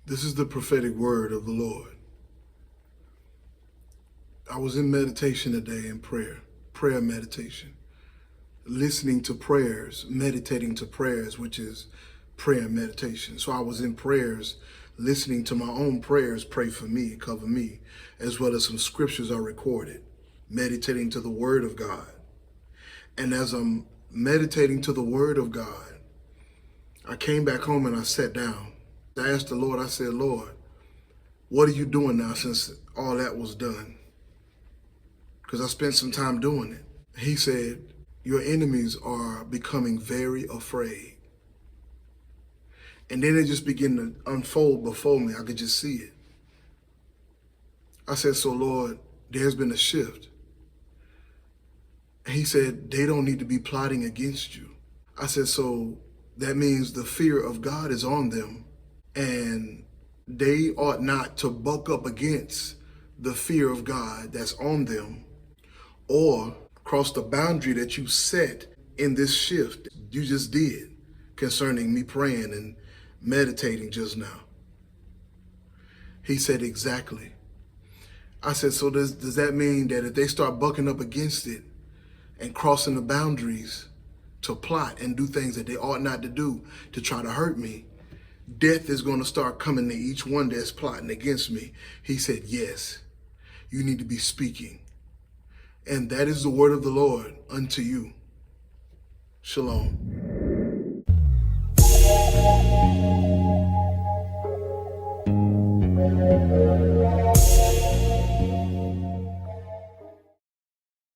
This is the prophetic word of the Lord. I was in meditation today in prayer meditation, listening to prayers, meditating to prayers, which is prayer meditation. So I was in prayers, listening to my own prayers, pray for me, cover me, as well as some scriptures are recorded, meditating to the word of God. And as I'm meditating to the word of God, I came back home and I sat down. I asked the Lord, I said, Lord, what are you doing now since all that was done? Because I spent some time doing it. He said, your enemies are becoming very afraid. And then it just began to unfold before me. I could just see it. I said, so Lord, there's been a shift. He said, they don't need to be plotting against you. I said, so that means the fear of God is on them, and they ought not to buck up against the fear of God that's on them or cross the boundary that you set in this shift you just did concerning me praying and meditating just now. He said, exactly. I said, so does that mean that if they start bucking up against it and crossing the boundaries to plot and do things that they ought not to do to try to hurt me, death is going to start coming to each one that's plotting against me? He said, yes, you need to be speaking. And that is the word of the Lord unto you. Shalom.